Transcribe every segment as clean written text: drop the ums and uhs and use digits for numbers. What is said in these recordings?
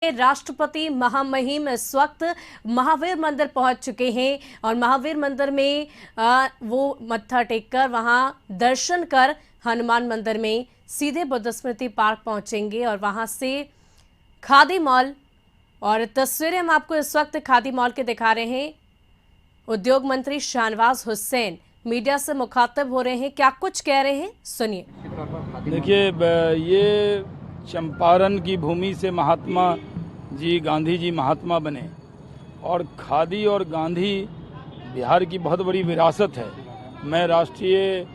राष्ट्रपति महामहिम इस वक्त महावीर मंदिर पहुंच चुके हैं और महावीर मंदिर में वो मत्था टेककर वहां दर्शन कर हनुमान मंदिर में सीधे बुद्ध स्मृति पार्क पहुंचेंगे और वहां से खादी मॉल और तस्वीरें हम आपको इस वक्त खादी मॉल के दिखा रहे हैं। उद्योग मंत्री शाहनवाज हुसैन मीडिया से मुखातिब हो रहे हैं, क्या कुछ कह रहे हैं सुनिए। देखिए, ये चंपारण की भूमि से महात्मा जी गांधी जी महात्मा बने और खादी और गांधी बिहार की बहुत बड़ी विरासत है। मैं राष्ट्रीय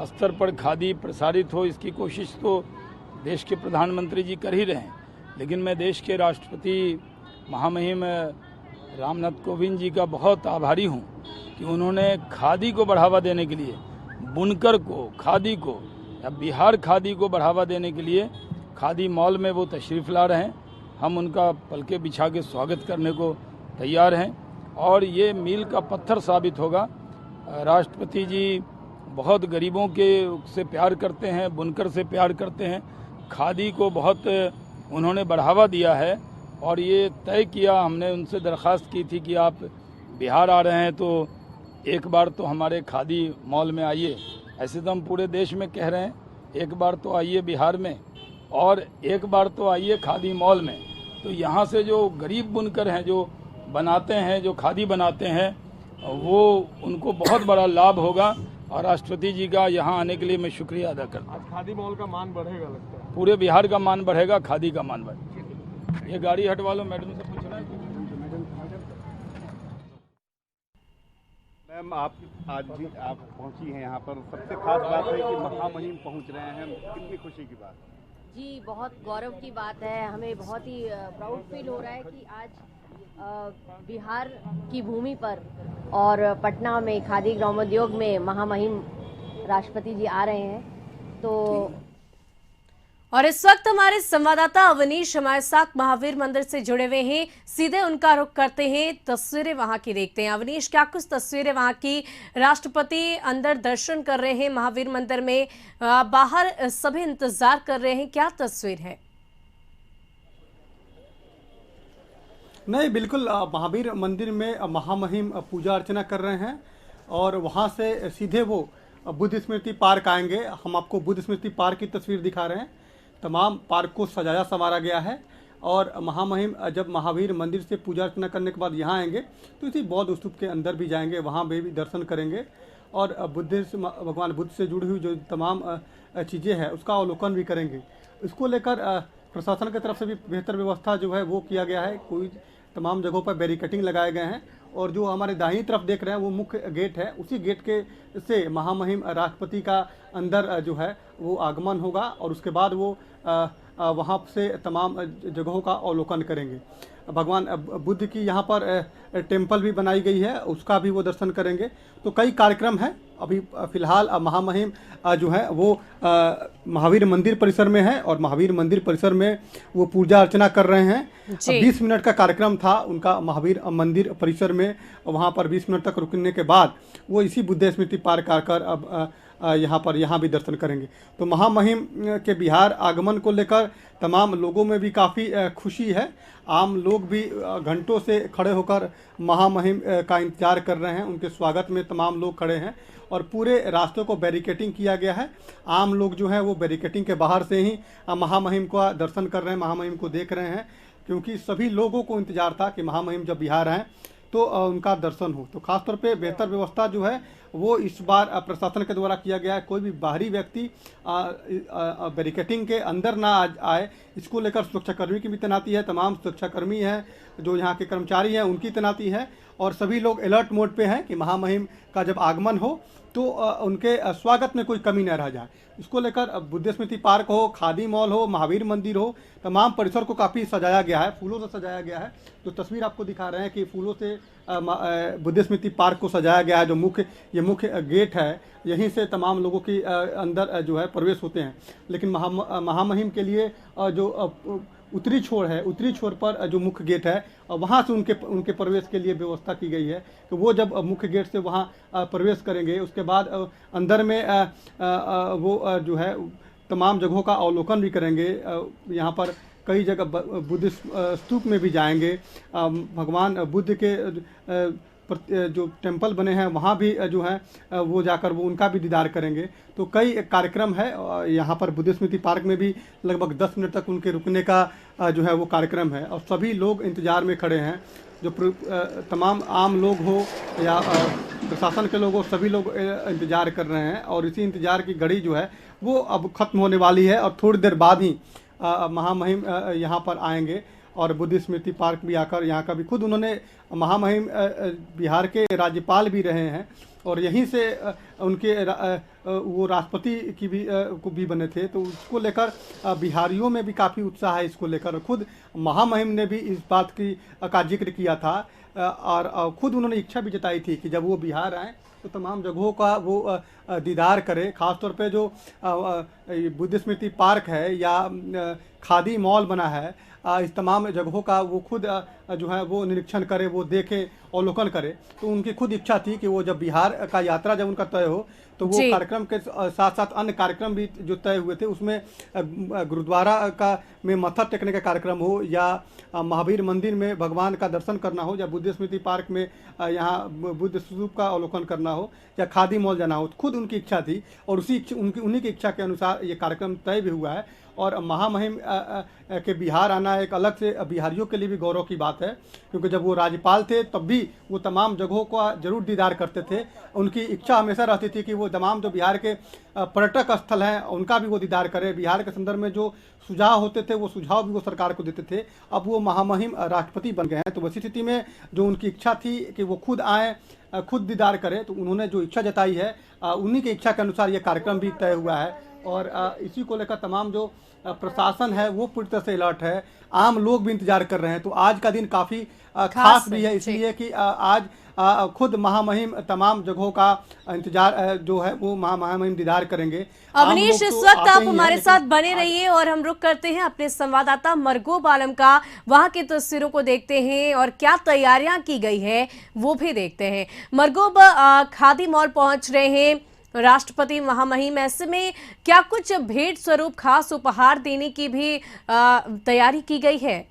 स्तर पर खादी प्रसारित हो इसकी कोशिश तो देश के प्रधानमंत्री जी कर ही रहे हैं, लेकिन मैं देश के राष्ट्रपति महामहिम रामनाथ कोविंद जी का बहुत आभारी हूँ कि उन्होंने खादी को बढ़ावा देने के लिए, बुनकर को, खादी को या बिहार खादी को बढ़ावा देने के लिए खादी मॉल में वो तशरीफ़ ला रहे हैं। हम उनका पलके बिछा के स्वागत करने को तैयार हैं और ये मील का पत्थर साबित होगा। राष्ट्रपति जी बहुत गरीबों के से प्यार करते हैं, बुनकर से प्यार करते हैं, खादी को बहुत उन्होंने बढ़ावा दिया है और ये तय किया, हमने उनसे दरख्वास्त की थी कि आप बिहार आ रहे हैं तो एक बार तो हमारे खादी मॉल में आइए। ऐसे तो हम पूरे देश में कह रहे हैं, एक बार तो आइए बिहार में और एक बार तो आइए खादी मॉल में। तो यहाँ से जो गरीब बुनकर हैं, जो बनाते हैं, जो खादी बनाते हैं, वो उनको बहुत बड़ा लाभ होगा और राष्ट्रपति जी का यहाँ आने के लिए मैं शुक्रिया अदा करता हूँ। खादी मॉल का मान बढ़ेगा लगता है, पूरे बिहार का मान बढ़ेगा, खादी का मान बढ़ेगा। ये गाड़ी हटवा लो, मैडम से पूछना है। मैम, आप आज भी आप पहुंची हैं यहाँ पर, सबसे खास बात है कि महामहिम पहुंच रहे हैं, कितनी खुशी की बात है। जी, बहुत गौरव की बात है, हमें बहुत ही प्राउड फील हो रहा है कि आज बिहार की भूमि पर और पटना में खादी ग्रामोद्योग में महामहिम राष्ट्रपति जी आ रहे हैं। तो और इस वक्त हमारे संवाददाता अवनीश हमारे साथ महावीर मंदिर से जुड़े हुए हैं, सीधे उनका रुख करते हैं, तस्वीरें वहां की देखते हैं। अवनीश, क्या कुछ तस्वीरें वहां की? राष्ट्रपति अंदर दर्शन कर रहे हैं महावीर मंदिर में, बाहर सभी इंतजार कर रहे हैं, क्या तस्वीर है? नहीं, बिल्कुल महावीर मंदिर में महामहिम पूजा अर्चना कर रहे हैं और वहां से सीधे वो बुद्ध स्मृति पार्क आएंगे। हम आपको बुद्ध स्मृति पार्क की तस्वीर दिखा रहे हैं। तमाम पार्क को सजाया संवारा गया है और महामहिम जब महावीर मंदिर से पूजा अर्चना करने के बाद यहाँ आएंगे तो इसी बौद्ध स्तूप के अंदर भी जाएंगे, वहाँ भी दर्शन करेंगे और भगवान बुद्ध से जुड़ी हुई जो तमाम चीज़ें हैं उसका अवलोकन भी करेंगे। इसको लेकर प्रशासन की तरफ से भी बेहतर व्यवस्था जो है वो किया गया है। कोई तमाम जगहों पर बैरिकेटिंग लगाए गए हैं और जो हमारे दाहिनी तरफ देख रहे हैं वो मुख्य गेट है, उसी गेट के से महामहिम राष्ट्रपति का अंदर जो है वो आगमन होगा और उसके बाद वो वहाँ से तमाम जगहों का अवलोकन करेंगे। भगवान बुद्ध की यहाँ पर टेम्पल भी बनाई गई है, उसका भी वो दर्शन करेंगे। तो कई कार्यक्रम हैं। अभी फिलहाल महामहिम जो है वो महावीर मंदिर परिसर में है और महावीर मंदिर परिसर में वो पूजा अर्चना कर रहे हैं। 20 मिनट का कार्यक्रम था उनका महावीर मंदिर परिसर में, वहाँ पर 20 मिनट तक रुकने के बाद वो इसी बुद्ध स्मृति पार्क आकर अब यहाँ भी दर्शन करेंगे। तो महामहिम के बिहार आगमन को लेकर तमाम लोगों में भी काफ़ी खुशी है। आम लोग भी घंटों से खड़े होकर महामहिम का इंतजार कर रहे हैं, उनके स्वागत में तमाम लोग खड़े हैं और पूरे रास्ते को बैरिकेटिंग किया गया है। आम लोग जो है वो बैरिकेटिंग के बाहर से ही महामहिम का दर्शन कर रहे हैं, महामहिम को देख रहे हैं, क्योंकि सभी लोगों को इंतजार था कि महामहिम जब बिहार आएँ तो उनका दर्शन हो। तो खासतौर पे बेहतर व्यवस्था जो है वो इस बार प्रशासन के द्वारा किया गया है। कोई भी बाहरी व्यक्ति बैरिकेटिंग के अंदर ना आए, इसको लेकर सुरक्षाकर्मी की भी तैनाती है। तमाम सुरक्षाकर्मी हैं जो यहाँ के कर्मचारी हैं उनकी तैनाती है और सभी लोग अलर्ट मोड पे हैं कि महामहिम का जब आगमन हो तो उनके स्वागत में कोई कमी न रह जाए। इसको लेकर बुद्ध स्मृति पार्क हो, खादी मॉल हो, महावीर मंदिर हो, तमाम परिसर को काफ़ी सजाया गया है, फूलों से सजाया गया है। जो तस्वीर आपको दिखा रहे हैं कि फूलों से बुद्ध स्मृति पार्क को सजाया गया है। जो मुख्य गेट है, यहीं से तमाम लोगों की अंदर जो है प्रवेश होते हैं। लेकिन महामहिम के लिए जो उत्तरी छोर पर जो मुख्य गेट है वहाँ से उनके प्रवेश के लिए व्यवस्था की गई है। तो वो जब मुख्य गेट से वहाँ प्रवेश करेंगे उसके बाद अंदर में वो जो है तमाम जगहों का अवलोकन भी करेंगे। यहाँ पर कई जगह बुद्धिस्ट स्तूप में भी जाएंगे। भगवान बुद्ध के जो टेम्पल बने हैं वहाँ भी जो है वो जाकर वो उनका भी दीदार करेंगे। तो कई कार्यक्रम है यहाँ पर बुद्ध स्मृति पार्क में भी लगभग 10 मिनट तक उनके रुकने का जो है वो कार्यक्रम है और सभी लोग इंतज़ार में खड़े हैं। जो तमाम आम लोग हो या प्रशासन के लोग हो, सभी लोग इंतज़ार कर रहे हैं और इसी इंतज़ार की घड़ी जो है वो अब ख़त्म होने वाली है और थोड़ी देर बाद ही महामहिम यहाँ पर आएंगे और बुद्ध स्मृति पार्क भी आकर यहाँ का भी खुद उन्होंने महामहिम बिहार के राज्यपाल भी रहे हैं और यहीं से उनके वो राष्ट्रपति की भी को भी बने थे। तो उसको लेकर बिहारियों में भी काफ़ी उत्साह है इसको लेकर। खुद महामहिम ने भी इस बात का जिक्र किया था और खुद उन्होंने इच्छा भी जताई थी कि जब वो बिहार आए तो तमाम जगहों का वो दीदार करें। ख़ासतौर पे जो बुद्ध स्मृति पार्क है या खादी मॉल बना है, इस तमाम जगहों का वो खुद जो है वो निरीक्षण करे, वो देखे, अवलोकन करे। तो उनकी खुद इच्छा थी कि वो जब बिहार का यात्रा जब उनका तय हो तो वो कार्यक्रम के साथ साथ अन्य कार्यक्रम भी जो तय हुए थे उसमें गुरुद्वारा का में मत्था टेकने का कार्यक्रम हो या महावीर मंदिर में भगवान का दर्शन करना हो या बुद्ध स्मृति पार्क में यहाँ बुद्ध स्तूप का अवलोकन करना हो या खादी मॉल जाना हो। खुद उनकी इच्छा थी और उन्हीं की इच्छा के अनुसार ये कार्यक्रम तय भी हुआ है। और महामहिम के बिहार आना एक अलग से बिहारियों के लिए भी गौरव की बात है, क्योंकि जब वो राज्यपाल थे तब भी वो तमाम जगहों का जरूर दीदार करते थे। उनकी इच्छा हमेशा रहती थी कि वो तमाम जो बिहार के पर्यटक स्थल हैं उनका भी वो दीदार करें। बिहार के संदर्भ में जो सुझाव होते थे वो सुझाव भी वो सरकार को देते थे। अब वो महामहिम राष्ट्रपति बन गए हैं तो वैसी स्थिति में जो उनकी इच्छा थी कि वो खुद आएँ, खुद दीदार करें, तो उन्होंने जो इच्छा जताई है उन्हीं की इच्छा के अनुसार ये कार्यक्रम भी तय हुआ है। और इसी को लेकर तमाम जो प्रशासन है वो पूरी तरह से अलर्ट है। आम लोग भी इंतजार कर रहे हैं। तो आज का दिन काफ़ी खास भी है इसलिए कि आज खुद महामहिम तमाम जगहों का इंतजार जो है वो महामहिम दीदार करेंगे। अवनीश, इस वक्त आप हमारे साथ बने रहिए और हम रुक करते हैं अपने संवाददाता मरगोब आलम का, वहां की तस्वीरों को देखते हैं और क्या तैयारियां की गई है वो भी देखते हैं। मरगोब, खादी मॉल पहुंच रहे हैं राष्ट्रपति महामहिम, ऐसे में क्या कुछ भेंट स्वरूप खास उपहार देने की भी तैयारी की गई है?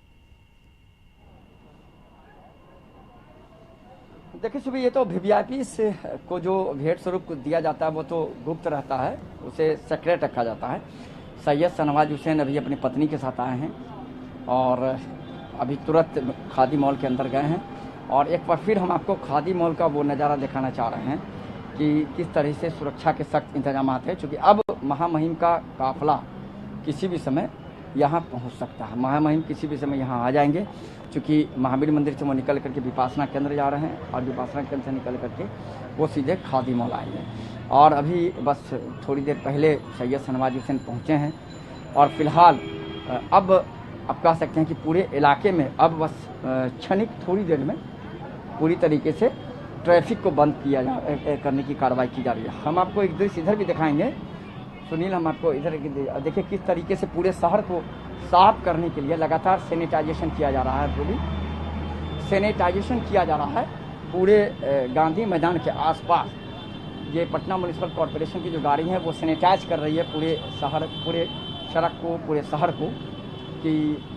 देखिए सुबह, ये तो वीवीआईपी से को जो भेंट स्वरूप दिया जाता है वो तो गुप्त रहता है, उसे सेक्रेट रखा जाता है। सैयद शाहनवाज हुसैन अभी अपनी पत्नी के साथ आए हैं और अभी तुरंत खादी मॉल के अंदर गए हैं और एक बार फिर हम आपको खादी मॉल का वो नज़ारा दिखाना चाह रहे हैं कि किस तरह से सुरक्षा के सख्त इंतजाम हैं, क्योंकि अब महामहिम का काफिला किसी भी समय यहाँ पहुँच सकता है। महामहिम किसी भी समय यहाँ आ जाएंगे, क्योंकि महावीर मंदिर से वो निकल करके विपासना केंद्र जा रहे हैं और विपासना केंद्र से निकल करके वो सीधे खादी मॉल आएंगे। और अभी बस थोड़ी देर पहले सैयद शाहनवाज हुसैन पहुँचे हैं और फिलहाल अब आप कह सकते हैं कि पूरे इलाके में अब बस क्षणिक थोड़ी देर में पूरी तरीके से ट्रैफिक को बंद करने की कार्रवाई की जा रही है। हम आपको एक दृश्य इधर भी दिखाएंगे। सुनील, हम आपको इधर देखिए किस तरीके से पूरे शहर को साफ करने के लिए लगातार सैनिटाइजेशन किया जा रहा है। पूरी सैनिटाइजेशन किया जा रहा है पूरे गांधी मैदान के आसपास। ये पटना म्यूनिसिपल कॉरपोरेशन की जो गाड़ी है वो सैनिटाइज कर रही है पूरे शहर, पूरे सड़क को, पूरे शहर को, कि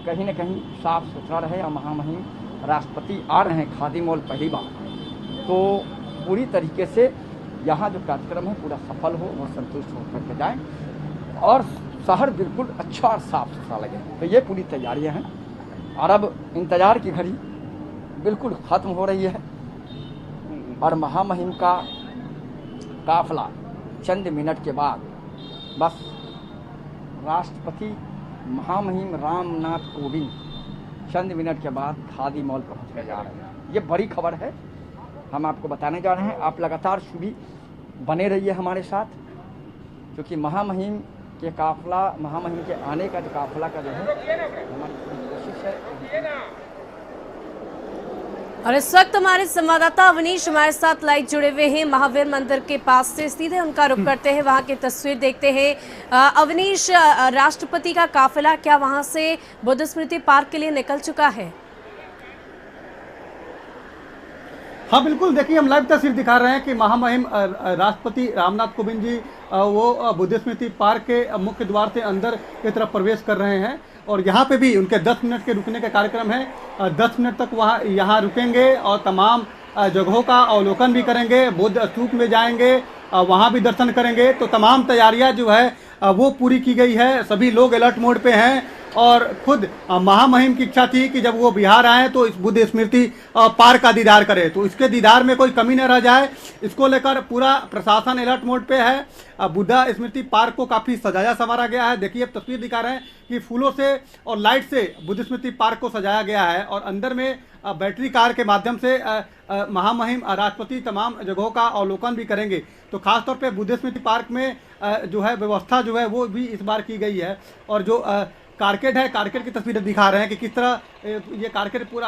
कहीं ना कहीं साफ सुथरा रहे। और महामहिम राष्ट्रपति आ रहे हैं खादी मॉल पहली बार, तो पूरी तरीके से यहाँ जो कार्यक्रम है पूरा सफल हो, वो संतुष्ट हो करके जाएँ और शहर बिल्कुल अच्छा और साफ सुथरा लगे। तो ये पूरी तैयारियां हैं और अब इंतज़ार की घड़ी बिल्कुल ख़त्म हो रही है और महामहिम का काफिला चंद मिनट के बाद बस राष्ट्रपति महामहिम रामनाथ कोविंद चंद मिनट के बाद खादी मॉल पहुँचने जा रहे हैं। ये बड़ी खबर है, हम आपको बताने जा रहे हैं। आप लगातार सुबह बने रहिए हमारे साथ, क्योंकि महामहिम के काफिला, महामहिम के आने का जो काफिला का जो है हमारी कोशिश है। और इस वक्त हमारे संवाददाता अवनीश हमारे साथ लाइव जुड़े हुए हैं महावीर मंदिर के पास से, सीधे उनका रुख करते हैं, वहां की तस्वीर देखते हैं। अवनीश, राष्ट्रपति का काफिला क्या वहां से बुद्ध स्मृति पार्क के लिए निकल चुका है? हाँ बिल्कुल, देखिए हम लाइव तस्वीर दिखा रहे हैं कि महामहिम राष्ट्रपति रामनाथ कोविंद जी वो बुद्ध स्मृति पार्क के मुख्य द्वार से अंदर की तरफ प्रवेश कर रहे हैं और यहाँ पे भी उनके 10 मिनट के रुकने का कार्यक्रम है। 10 मिनट तक वहाँ यहाँ रुकेंगे और तमाम जगहों का अवलोकन भी करेंगे, बुद्ध स्तूप में जाएंगे, वहाँ भी दर्शन करेंगे। तो तमाम तैयारियाँ जो है वो पूरी की गई है, सभी लोग अलर्ट मोड पे हैं और खुद महामहिम की इच्छा थी कि जब वो बिहार आए तो इस बुद्ध स्मृति पार्क का दीदार करें, तो इसके दीदार में कोई कमी न रह जाए, इसको लेकर पूरा प्रशासन अलर्ट मोड पे है। बुद्धा स्मृति पार्क को काफ़ी सजाया संवारा गया है। देखिए अब तस्वीर दिखा रहे हैं कि फूलों से और लाइट से बुद्ध स्मृति पार्क को सजाया गया है और अंदर में बैटरी कार के माध्यम से महामहिम राष्ट्रपति तमाम जगहों का अवलोकन भी करेंगे। तो खासतौर पे बुद्ध स्मृति पार्क में जो है व्यवस्था जो है वो भी इस बार की गई है और जो कारकेड है, कारकेड की तस्वीरें दिखा रहे हैं कि किस तरह ये कारकेड पूरा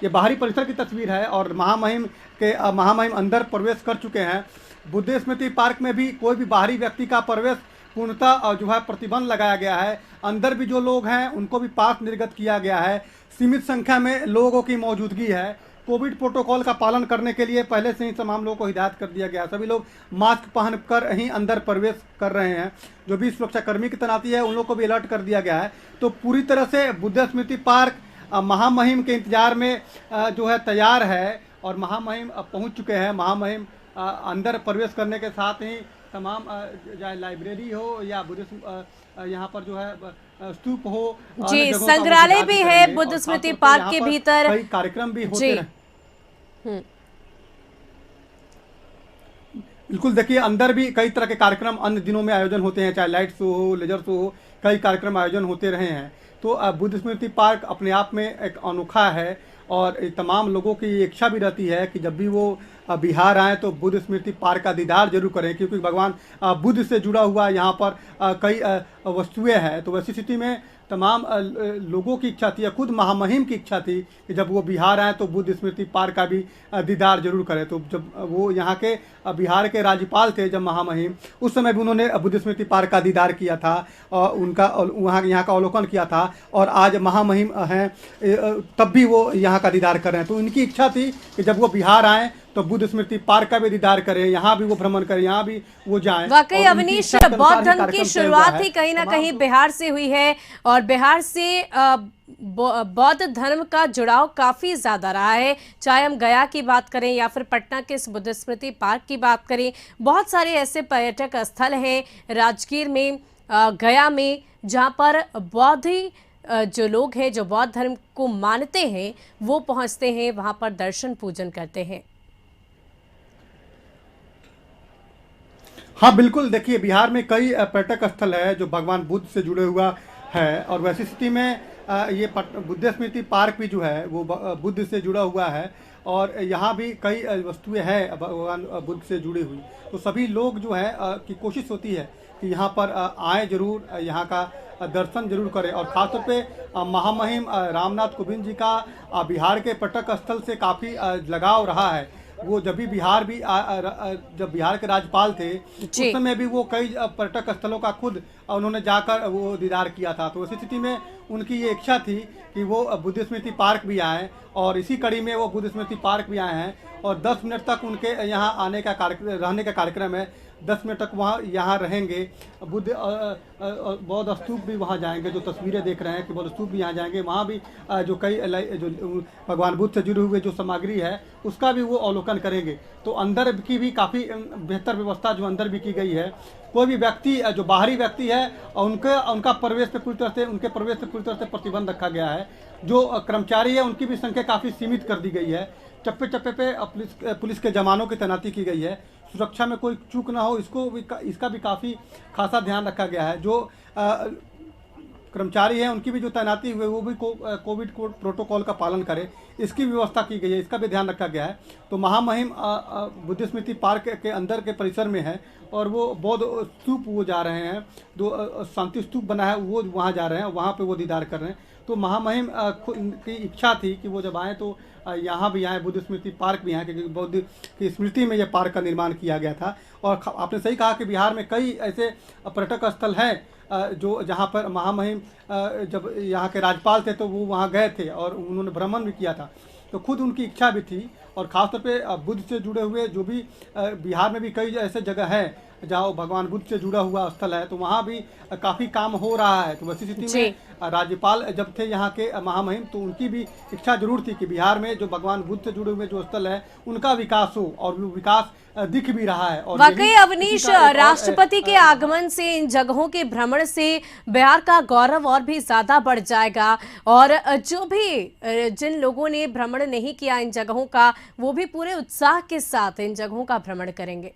ये बाहरी परिसर की तस्वीर है और महामहिम अंदर प्रवेश कर चुके हैं। बुद्ध स्मृति पार्क में भी कोई भी बाहरी व्यक्ति का प्रवेश पूर्णतः जो है प्रतिबंध लगाया गया है। अंदर भी जो लोग हैं उनको भी पास निर्गत किया गया है। सीमित संख्या में लोगों की मौजूदगी है। कोविड प्रोटोकॉल का पालन करने के लिए पहले से ही तमाम लोगों को हिदायत कर दिया गया है। सभी लोग मास्क पहनकर ही अंदर प्रवेश कर रहे हैं। जो भी सुरक्षाकर्मी की तैनाती है उन लोगों को भी अलर्ट कर दिया गया है। तो पूरी तरह से बुद्ध स्मृति पार्क महामहिम के इंतजार में जो है तैयार है और महामहिम पहुंच चुके हैं। महामहिम अंदर प्रवेश करने के साथ ही तमाम चाहे लाइब्रेरी हो या बुद्ध यहाँ पर जो है स्तूप हो जी, संग्रहालय भी है बुद्ध स्मृति पार्क के भीतर, कई कार्यक्रम भी होते हैं। बिल्कुल, देखिए अंदर भी कई तरह के कार्यक्रम अन्य दिनों में आयोजन होते हैं, चाहे लाइट शो हो, लेजर शो हो, कई कार्यक्रम आयोजन होते रहे हैं। तो बुद्ध स्मृति पार्क अपने आप में एक अनोखा है और तमाम लोगों की इच्छा भी रहती है कि जब भी वो बिहार आए तो बुद्ध स्मृति पार्क का दीदार जरूर करें, क्योंकि भगवान बुद्ध से जुड़ा हुआ यहाँ पर कई वस्तुएं हैं। तो वैसी स्थिति में तमाम लोगों की इच्छा थी, खुद महामहिम की इच्छा थी कि जब वो बिहार आए तो बुद्ध स्मृति पार्क का भी दीदार जरूर करें। तो जब वो यहाँ के बिहार के राज्यपाल थे जब महामहिम, उस समय भी उन्होंने बुद्ध स्मृति पार्क का दीदार किया था और उनका यहाँ का अवलोकन किया था और आज महामहिम हैं तब भी वो यहाँ का दीदार कर रहे हैं। तो उनकी इच्छा थी कि जब वो बिहार आए तो बुद्ध स्मृति पार्क का भी दीदार करें, यहाँ भी वो भ्रमण करें, यहाँ भी वो जाएं। वाकई अवनीश, बौद्ध धर्म की शुरुआत ही कहीं ना कहीं बिहार से हुई है और बिहार से बौद्ध धर्म का जुड़ाव काफी ज्यादा रहा है। चाहे हम गया की बात करें या फिर पटना के इस बुद्ध स्मृति पार्क की बात करें, बहुत सारे ऐसे पर्यटक स्थल हैं राजगीर में, गया में, जहाँ पर बौद्ध जो लोग हैं जो बौद्ध धर्म को मानते हैं वो पहुंचते हैं, वहां पर दर्शन पूजन करते हैं। हाँ बिल्कुल, देखिए बिहार में कई पर्यटक स्थल है जो भगवान बुद्ध से जुड़े हुआ है और वैसी स्थिति में ये बुद्ध स्मृति पार्क भी जो है वो बुद्ध से जुड़ा हुआ है और यहाँ भी कई वस्तुएं हैं भगवान बुद्ध से जुड़ी हुई। तो सभी लोग जो है की कोशिश होती है कि यहाँ पर आए जरूर, यहाँ का दर्शन जरूर करें और ख़ासतौर पे महामहिम रामनाथ कोविंद जी का बिहार के पर्यटक स्थल से काफ़ी लगाव रहा है। वो जब भी जब बिहार के राज्यपाल थे उस समय भी वो कई पर्यटक स्थलों का खुद उन्होंने जाकर वो दीदार किया था। तो उसी स्थिति में उनकी ये इच्छा थी कि वो बुद्ध स्मृति पार्क भी आए और इसी कड़ी में वो बुद्ध स्मृति पार्क भी आए हैं और 10 मिनट तक उनके यहाँ आने का रहने का कार्यक्रम है। 10 मिनट तक वहाँ यहाँ रहेंगे। बौद्ध स्तूप भी वहाँ जाएंगे, जो तस्वीरें देख रहे हैं कि बौद्ध स्तूप भी यहाँ जाएंगे। वहाँ भी जो जो भगवान बुद्ध से जुड़ी हुई जो सामग्री है उसका भी वो अवलोकन करेंगे। तो अंदर की भी काफ़ी बेहतर व्यवस्था जो अंदर भी की गई है। कोई भी व्यक्ति जो बाहरी व्यक्ति है उनका प्रवेश पे पूरी तरह से प्रतिबंध रखा गया है। जो कर्मचारी है उनकी भी संख्या काफ़ी सीमित कर दी गई है। चप्पे चप्पे पे पुलिस के जवानों की तैनाती की गई है। सुरक्षा में कोई चूक ना हो इसका भी काफ़ी खासा ध्यान रखा गया है। जो कर्मचारी हैं उनकी भी जो तैनाती हुई वो भी कोविड प्रोटोकॉल का पालन करे, इसकी व्यवस्था की गई है, इसका भी ध्यान रखा गया है। तो महामहिम बुद्ध स्मृति पार्क के अंदर के परिसर में है और वो बौद्ध स्तूप वो जा रहे हैं, जो शांति स्तूप बना है वो वहाँ जा रहे हैं, वहाँ पे वो दीदार कर रहे हैं। तो महामहिम की इच्छा थी कि वो जब आएँ तो यहाँ भी आए, बुद्ध स्मृति पार्क भी आए, क्योंकि बुद्ध की स्मृति में यह पार्क का निर्माण किया गया था। और आपने सही कहा कि बिहार में कई ऐसे पर्यटक स्थल हैं जो जहाँ पर महामहिम जब यहाँ के राज्यपाल थे तो वो वहाँ गए थे और उन्होंने भ्रमण भी किया था। तो खुद उनकी इच्छा भी थी। और ख़ासतौर पे बुद्ध से जुड़े हुए जो भी बिहार में भी कई ऐसे जगह है जहाँ भगवान बुद्ध से जुड़ा हुआ स्थल है, तो वहाँ भी काफ़ी काम हो रहा है। तो वैसी स्थिति में राज्यपाल जब थे यहाँ के महामहिम, तो उनकी भी इच्छा जरूर थी कि बिहार में जो भगवान बुद्ध से जुड़े हुए जो स्थल है उनका विकास हो, और वो विकास दिख भी रहा है। और वाकई अवनीश, राष्ट्रपति के आगमन से, इन जगहों के भ्रमण से बिहार का गौरव और भी ज्यादा बढ़ जाएगा, और जो भी जिन लोगों ने भ्रमण नहीं किया इन जगहों का, वो भी पूरे उत्साह के साथ इन जगहों का भ्रमण करेंगे।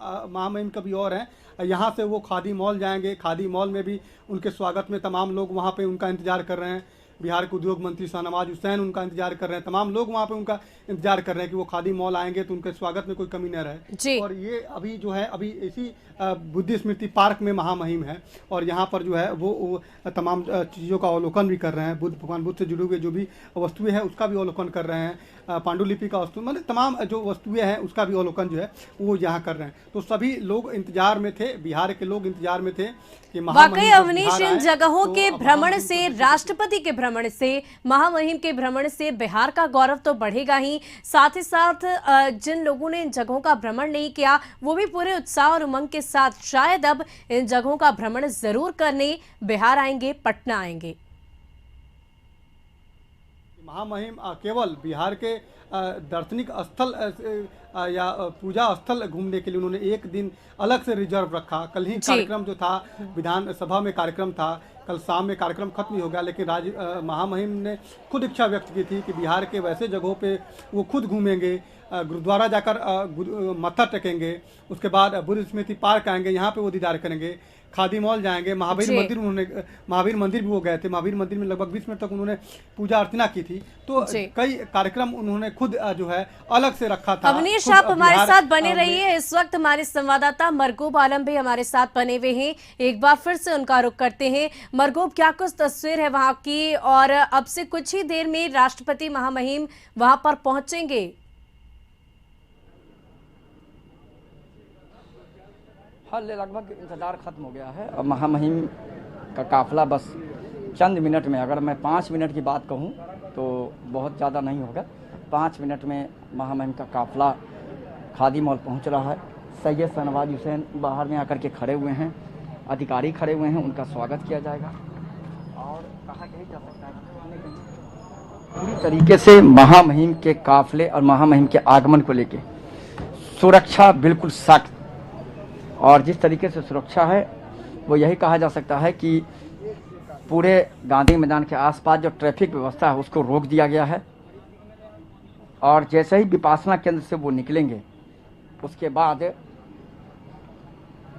महामहिम कभी और हैं, यहाँ से वो खादी मॉल जाएंगे। खादी मॉल में भी उनके स्वागत में तमाम लोग वहाँ पे उनका इंतजार कर रहे हैं। बिहार के उद्योग मंत्री शाहनवाज हुसैन उनका इंतजार कर रहे हैं। तमाम लोग वहाँ पे उनका इंतजार कर रहे हैं कि वो खादी मॉल आएंगे तो उनके स्वागत में कोई कमी न रहे। और ये अभी जो है अभी इसी बुद्ध स्मृति पार्क में महामहिम है, और यहाँ पर जो है वो तमाम चीज़ों का अवलोकन भी कर रहे हैं। भगवान बुद्ध से जुड़े हुए जो भी वस्तुएं हैं उसका भी अवलोकन कर रहे हैं। पांडुलिपि का वस्तु मतलब तमाम जो वस्तुएं हैं उसका भी अवलोकन जो है वो यहाँ कर रहे हैं। तो सभी लोग इंतजार में थे, बिहार के लोग इंतजार में थे कि वाकई अवनीश, इन जगहों के भ्रमण से, राष्ट्रपति के भ्रमण से, महामहिम के भ्रमण से बिहार का गौरव तो बढ़ेगा ही, साथ ही साथ जिन लोगों ने इन जगहों का भ्रमण नहीं किया वो भी पूरे उत्साह और उमंग के साथ शायद अब इन जगहों का भ्रमण जरूर करने बिहार आएंगे, पटना आएंगे। महामहिम केवल बिहार के दार्शनिक स्थल या पूजा स्थल घूमने के लिए उन्होंने एक दिन अलग से रिजर्व रखा। कल ही कार्यक्रम जो था विधानसभा में कार्यक्रम था, कल शाम में कार्यक्रम खत्म ही हो गया, लेकिन महामहिम ने खुद इच्छा व्यक्त की थी कि बिहार के वैसे जगहों पे वो खुद घूमेंगे, गुरुद्वारा जाकर मत्था टेकेंगे, उसके बाद बुद्ध स्मृति पार्क आएंगे, यहाँ पे वो दीदार करेंगे, खादी मॉल जाएंगे, महावीर मंदिर भी वो गए थे। महावीर मंदिर में लगभग 20 मिनट तक उन्होंने पूजा अर्चना की थी। तो कई कार्यक्रम उन्होंने खुद जो है अलग से रखा था। अवनीश, आप हमारे साथ बने रहिए। इस वक्त हमारे संवाददाता मरगूब आलम भी हमारे साथ बने हुए हैं, एक बार फिर से उनका रुख करते हैं। मरगूब, क्या कुछ तस्वीर है वहां की, और अब से कुछ ही देर में राष्ट्रपति महामहिम वहां पर पहुंचेंगे? हाल लगभग इंतज़ार ख़त्म हो गया है। अब महामहिम का काफ़िला बस चंद मिनट में, अगर मैं 5 मिनट की बात कहूँ तो बहुत ज़्यादा नहीं होगा, 5 मिनट में महामहिम का काफ़िला खादी मॉल पहुँच रहा है। सैयद शाहनवाज हुसैन बाहर में आकर के खड़े हुए हैं, अधिकारी खड़े हुए हैं, उनका स्वागत किया जाएगा। और कहा यही जा सकता है पूरी तरीके से महामहिम के काफ़िले और महामहिम के आगमन को लेके सुरक्षा बिल्कुल सख्त, और जिस तरीके से सुरक्षा है वो यही कहा जा सकता है कि पूरे गांधी मैदान के आसपास जो ट्रैफिक व्यवस्था है उसको रोक दिया गया है। और जैसे ही विपासना केंद्र से वो निकलेंगे उसके बाद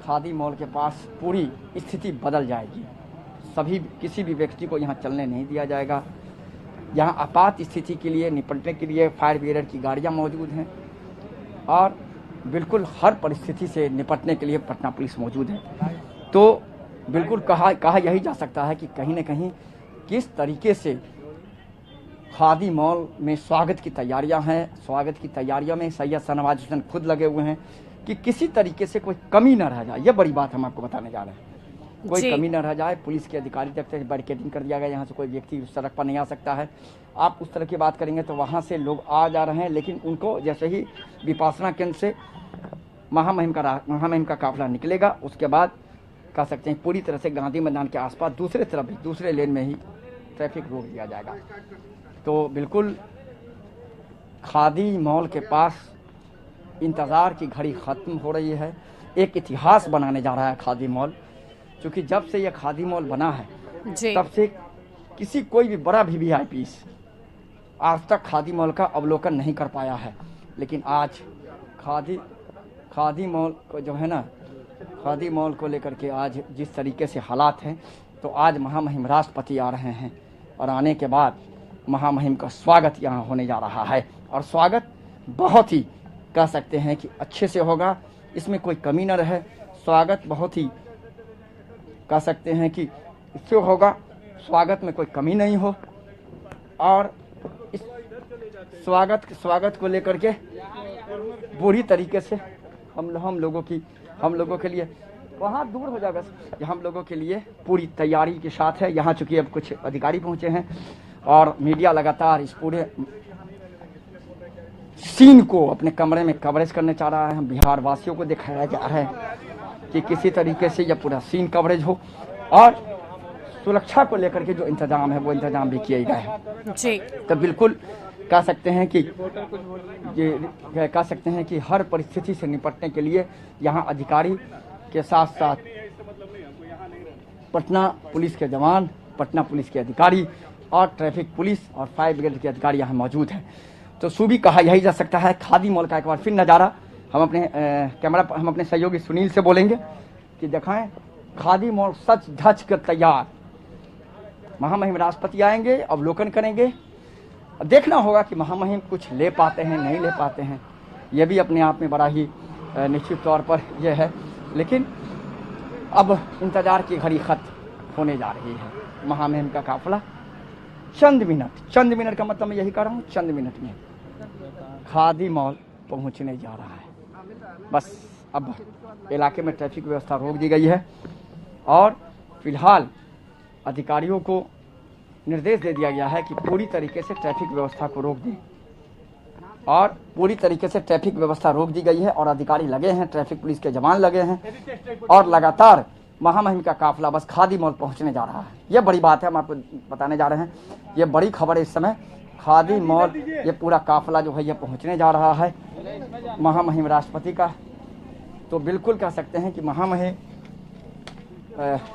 खादी मॉल के पास पूरी स्थिति बदल जाएगी। किसी भी व्यक्ति को यहाँ चलने नहीं दिया जाएगा। यहाँ आपात स्थिति के लिए निपटने के लिए फायर ब्रिगेड की गाड़ियाँ मौजूद हैं, और बिल्कुल हर परिस्थिति से निपटने के लिए पटना पुलिस मौजूद है। तो बिल्कुल कहा यही जा सकता है कि कहीं न कहीं किस तरीके से खादी मॉल में स्वागत की तैयारियां हैं। स्वागत की तैयारियों में सैयद शाहनवाज हुसैन खुद लगे हुए हैं कि किसी तरीके से कोई कमी न रह जाए। ये बड़ी बात हम आपको बताने जा रहे हैं, कोई कमी न रह जाए। पुलिस के अधिकारी तक से बैरिकेडिंग कर दिया गया, यहाँ से कोई व्यक्ति उस सड़क पर नहीं आ सकता है। आप उस तरह की बात करेंगे तो वहाँ से लोग आ जा रहे हैं, लेकिन उनको जैसे ही विपासना केंद्र से महामहिम का काफिला निकलेगा उसके बाद कह सकते हैं पूरी तरह से गांधी मैदान के आसपास दूसरे तरफ भी दूसरे लेन में ही ट्रैफिक रोक दिया जाएगा। तो बिल्कुल खादी मॉल के पास इंतज़ार की घड़ी ख़त्म हो रही है। एक इतिहास बनाने जा रहा है खादी मॉल, क्योंकि जब से यह खादी मॉल बना है तब से कोई भी बड़ा VIP आज तक खादी मॉल का अवलोकन नहीं कर पाया है। लेकिन आज खादी मॉल को जो है ना, खादी मॉल को लेकर के आज जिस तरीके से हालात हैं, तो आज महामहिम राष्ट्रपति आ रहे हैं और आने के बाद महामहिम का स्वागत यहाँ होने जा रहा है। और स्वागत बहुत ही कह सकते हैं कि अच्छे से होगा, इसमें कोई कमी न रहे। स्वागत बहुत ही कह सकते हैं कि इससे होगा, स्वागत में कोई कमी नहीं हो। और इस स्वागत को लेकर के पूरी तरीके से हम लोगों के लिए वहाँ दूर हो जाएगा, हम लोगों के लिए पूरी तैयारी के साथ है। यहाँ चूँकि अब कुछ अधिकारी पहुँचे हैं और मीडिया लगातार इस पूरे सीन को अपने कमरे में कवरेज करने चाह रहा है। बिहार वासियों को दिखाया जा रहा है कि किसी तरीके से यह पूरा सीन कवरेज हो और सुरक्षा को लेकर के जो इंतजाम है वो इंतजाम भी किए गए हैं। जी तो बिल्कुल कह सकते हैं कि ये कह सकते हैं कि हर परिस्थिति से निपटने के लिए यहाँ अधिकारी के साथ साथ पटना पुलिस के जवान, पटना पुलिस के अधिकारी और ट्रैफिक पुलिस और फायर ब्रिगेड के अधिकारी यहाँ मौजूद हैं। तो सूबी कहा यही जा सकता है। खादी मॉल का एक बार फिर नज़ारा हम अपने सहयोगी सुनील से बोलेंगे कि दिखाएं खादी मॉल सच धज कर तैयार। महामहिम राष्ट्रपति आएंगे, अवलोकन करेंगे, देखना होगा कि महामहिम कुछ ले पाते हैं नहीं ले पाते हैं। यह भी अपने आप में बड़ा ही निश्चित तौर पर यह है, लेकिन अब इंतजार की घड़ी खत्म होने जा रही है। महामहिम का काफिला चंद मिनट का मतलब मैं यही कह रहा हूँ, चंद मिनट में खादी मॉल पहुँचने जा रहा है। बस अब इलाके में ट्रैफिक व्यवस्था रोक दी गई है और फिलहाल अधिकारियों को निर्देश दे दिया गया है कि पूरी तरीके से ट्रैफिक व्यवस्था को रोक दें और पूरी तरीके से ट्रैफिक व्यवस्था रोक दी गई है और अधिकारी लगे हैं, ट्रैफिक पुलिस के जवान लगे हैं और लगातार महामहिम का काफिला बस खादी मॉल पहुंचने जा रहा है। यह बड़ी बात है, हम आपको बताने जा रहे हैं, ये बड़ी खबर है इस समय। खादी मॉल ये पूरा काफिला जो है ये पहुँचने जा रहा है महामहिम राष्ट्रपति का। तो बिल्कुल कह सकते हैं कि महामहिम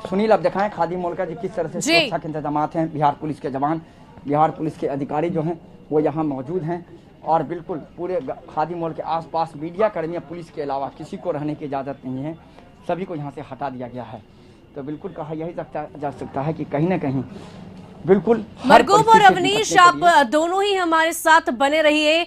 सुनील अब दिखाएं खादी मॉल का किस तरह से सुरक्षा के इंतजाम हैं। बिहार पुलिस के जवान, बिहार पुलिस के अधिकारी जो हैं वो यहाँ मौजूद हैं और बिल्कुल पूरे खादी मॉल के आसपास मीडिया कर्मियों, पुलिस के अलावा किसी को रहने की इजाज़त नहीं है, सभी को यहाँ से हटा दिया गया है। तो बिल्कुल कहा यही जा सकता है कि कहीं ना कहीं बिल्कुल मरगूब और अवनीश, आप दोनों ही हमारे साथ बने रहिए।